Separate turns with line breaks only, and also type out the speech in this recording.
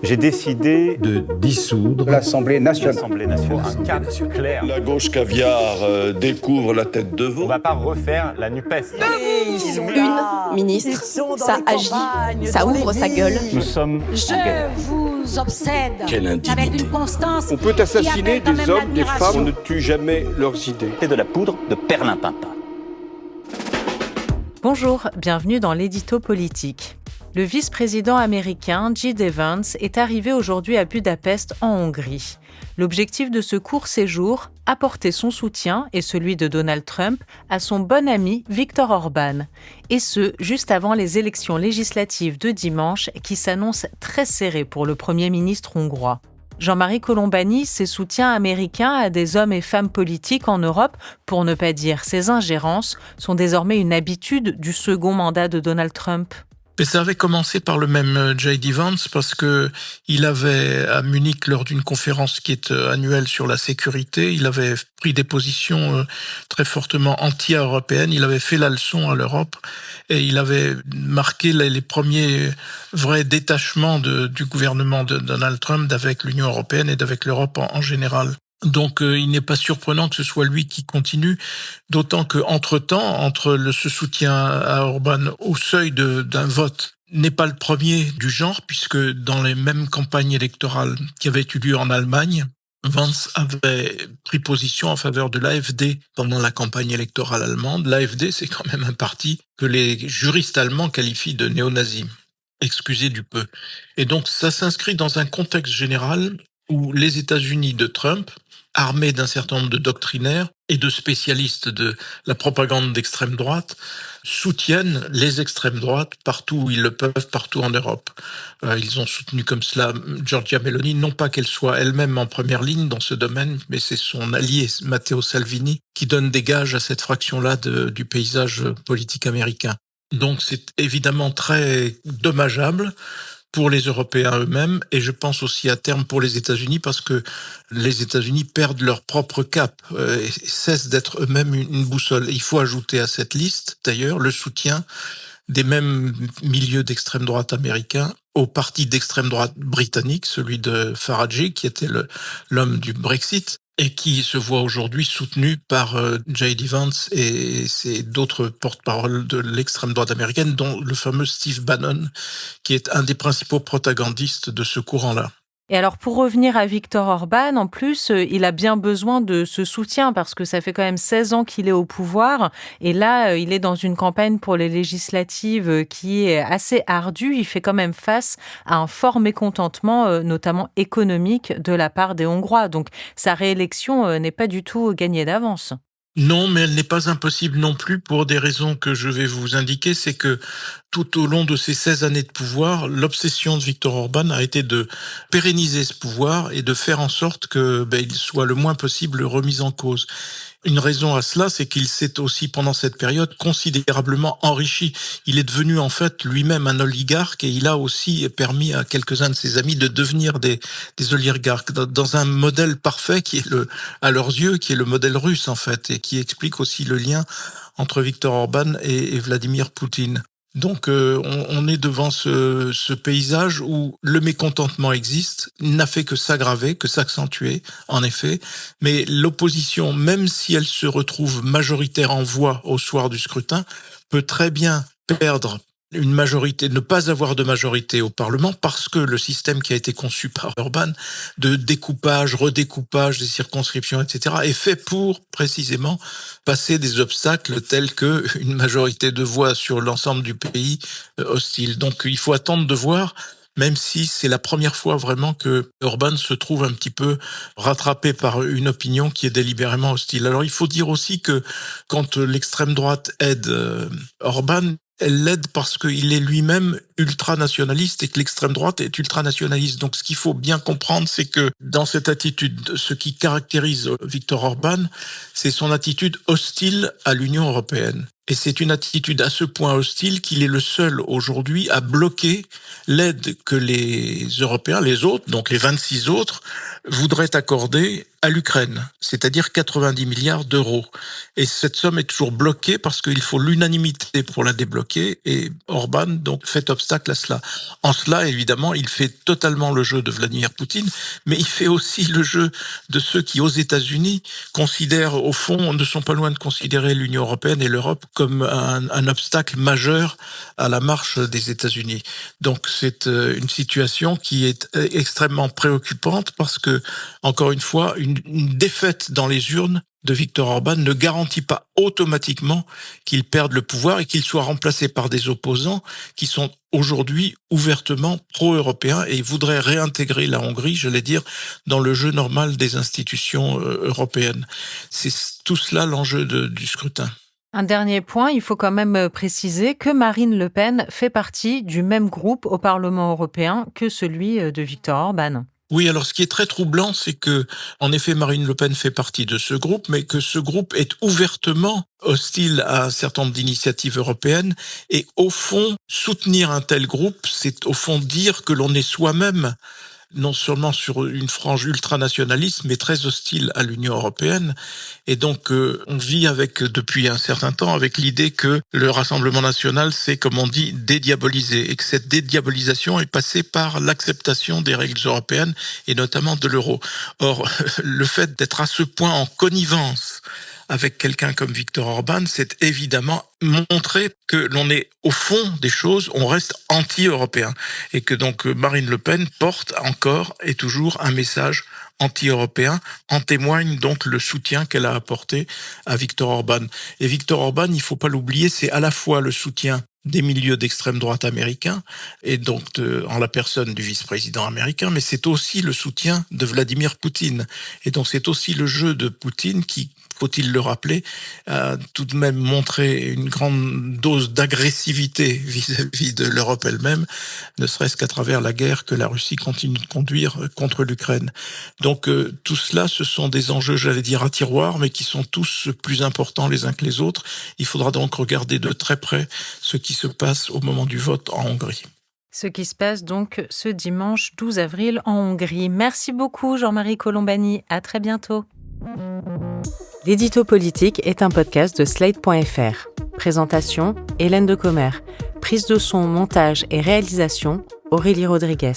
J'ai décidé
de dissoudre
l'Assemblée nationale.
Un cap clair.
La gauche caviar découvre la tête de veau.
On va pas refaire la NUPES.
Une ministre, ça agit, ça ouvre sa gueule.
Nous sommes
Je vous obsède
Quelle indignité.
avec une constance.
On peut assassiner
qui appelle quand
des
même
hommes, des
l'admiration.
femmes, on ne tue jamais leurs idées.
C'est de la poudre de perlimpinpin.
Bonjour, bienvenue dans l'édito politique. Le vice-président américain J.D. Vance est arrivé aujourd'hui à Budapest en Hongrie. L'objectif de ce court séjour, apporter son soutien et celui de Donald Trump à son bon ami Viktor Orban. Et ce, juste avant les élections législatives de dimanche qui s'annoncent très serrées pour le Premier ministre hongrois. Jean-Marie Colombani, ses soutiens américains à des hommes et femmes politiques en Europe, pour ne pas dire ses ingérences, sont désormais une habitude du second mandat de Donald Trump.
Et ça avait commencé par le même J.D. Vance parce que il avait, à Munich, lors d'une conférence qui est annuelle sur la sécurité, il avait pris des positions très fortement anti-européennes. Il avait fait la leçon à l'Europe et il avait marqué les premiers vrais détachements du gouvernement de Donald Trump avec l'Union européenne et avec l'Europe en général. Donc il n'est pas surprenant que ce soit lui qui continue, d'autant que entre-temps, ce soutien à Orban au seuil d'un vote n'est pas le premier du genre, puisque dans les mêmes campagnes électorales qui avaient eu lieu en Allemagne, Vance avait pris position en faveur de l'AfD pendant la campagne électorale allemande. L'AfD, c'est quand même un parti que les juristes allemands qualifient de néo-nazi. Excusez du peu. Et donc ça s'inscrit dans un contexte général où les États-Unis de Trump, armés d'un certain nombre de doctrinaires et de spécialistes de la propagande d'extrême droite, soutiennent les extrêmes droites partout où ils le peuvent, partout en Europe. Ils ont soutenu comme cela Giorgia Meloni, non pas qu'elle soit elle-même en première ligne dans ce domaine, mais c'est son allié Matteo Salvini qui donne des gages à cette fraction-là du paysage politique américain. Donc c'est évidemment très dommageable pour les Européens eux-mêmes, et je pense aussi à terme pour les États-Unis, parce que les États-Unis perdent leur propre cap et cessent d'être eux-mêmes une boussole. Il faut ajouter à cette liste, d'ailleurs, le soutien des mêmes milieux d'extrême droite américains au parti d'extrême droite britannique, celui de Farage, qui était l'homme du Brexit, et qui se voit aujourd'hui soutenu par J.D. Vance et d'autres porte-parole de l'extrême droite américaine, dont le fameux Steve Bannon, qui est un des principaux protagonistes de ce courant-là.
Et alors, pour revenir à Viktor Orban, en plus, il a bien besoin de ce soutien parce que ça fait quand même 16 ans qu'il est au pouvoir. Et là, il est dans une campagne pour les législatives qui est assez ardue. Il fait quand même face à un fort mécontentement, notamment économique, de la part des Hongrois. Donc, sa réélection n'est pas du tout gagnée d'avance.
Non, mais elle n'est pas impossible non plus pour des raisons que je vais vous indiquer. C'est que tout au long de ces 16 années de pouvoir, l'obsession de Viktor Orban a été de pérenniser ce pouvoir et de faire en sorte que il soit le moins possible remis en cause. Une raison à cela, c'est qu'il s'est aussi, pendant cette période, considérablement enrichi. Il est devenu en fait lui-même un oligarque et il a aussi permis à quelques-uns de ses amis de devenir des oligarques dans un modèle parfait qui est à leurs yeux, qui est le modèle russe en fait et qui explique aussi le lien entre Viktor Orban et Vladimir Poutine. Donc on est devant ce paysage où le mécontentement existe, n'a fait que s'aggraver, que s'accentuer, en effet, mais l'opposition, même si elle se retrouve majoritaire en voix au soir du scrutin, peut très bien perdre une majorité, ne pas avoir de majorité au Parlement parce que le système qui a été conçu par Orban de découpage, redécoupage des circonscriptions, etc., est fait pour précisément passer des obstacles tels que une majorité de voix sur l'ensemble du pays hostile. Donc il faut attendre de voir, même si c'est la première fois vraiment que Orban se trouve un petit peu rattrapé par une opinion qui est délibérément hostile. Alors il faut dire aussi que quand l'extrême droite aide Orban, elle l'aide parce qu'il est lui-même ultranationaliste et que l'extrême droite est ultranationaliste. Donc ce qu'il faut bien comprendre, c'est que dans cette attitude, ce qui caractérise Viktor Orban, c'est son attitude hostile à l'Union européenne. Et c'est une attitude à ce point hostile qu'il est le seul aujourd'hui à bloquer l'aide que les Européens, les autres, donc les 26 autres, voudraient accorder à l'Ukraine, c'est-à-dire 90 milliards d'euros. Et cette somme est toujours bloquée parce qu'il faut l'unanimité pour la débloquer et Orban donc fait obstacle à cela. En cela, évidemment, il fait totalement le jeu de Vladimir Poutine, mais il fait aussi le jeu de ceux qui, aux États-Unis, considèrent, au fond, ne sont pas loin de considérer l'Union européenne et l'Europe comme un obstacle majeur à la marche des États-Unis. Donc c'est une situation qui est extrêmement préoccupante parce que, encore une fois, une défaite dans les urnes de Viktor Orban ne garantit pas automatiquement qu'il perde le pouvoir et qu'il soit remplacé par des opposants qui sont aujourd'hui ouvertement pro-européens et voudraient réintégrer la Hongrie, j'allais dire, dans le jeu normal des institutions européennes. C'est tout cela l'enjeu du scrutin.
Un dernier point, il faut quand même préciser que Marine Le Pen fait partie du même groupe au Parlement européen que celui de Viktor Orban.
Oui, alors ce qui est très troublant, c'est que, en effet, Marine Le Pen fait partie de ce groupe, mais que ce groupe est ouvertement hostile à un certain nombre d'initiatives européennes. Et au fond, soutenir un tel groupe, c'est au fond dire que l'on est soi-même non seulement sur une frange ultranationaliste, mais très hostile à l'Union européenne. Et donc, on vit depuis un certain temps avec l'idée que le Rassemblement national, c'est, comme on dit, dédiabolisé, et que cette dédiabolisation est passée par l'acceptation des règles européennes, et notamment de l'euro. Or, le fait d'être à ce point en connivence avec quelqu'un comme Viktor Orban, c'est évidemment montrer que l'on est au fond des choses, on reste anti-européen. Et que donc Marine Le Pen porte encore et toujours un message anti-européen, en témoigne donc le soutien qu'elle a apporté à Viktor Orban. Et Viktor Orban, il faut pas l'oublier, c'est à la fois le soutien des milieux d'extrême droite américains, et donc en la personne du vice-président américain, mais c'est aussi le soutien de Vladimir Poutine. Et donc c'est aussi le jeu de Poutine qui, faut-il le rappeler, a tout de même montré une grande dose d'agressivité vis-à-vis de l'Europe elle-même, ne serait-ce qu'à travers la guerre que la Russie continue de conduire contre l'Ukraine. Donc tout cela, ce sont des enjeux, j'allais dire, à tiroir, mais qui sont tous plus importants les uns que les autres. Il faudra donc regarder de très près ce qui se passe au moment du vote en Hongrie.
Ce qui se passe donc ce dimanche 12 avril en Hongrie. Merci beaucoup Jean-Marie Colombani, à très bientôt. L'édito politique est un podcast de Slate.fr. Présentation, Hélène Decomer. Prise de son, montage et réalisation, Aurélie Rodriguez.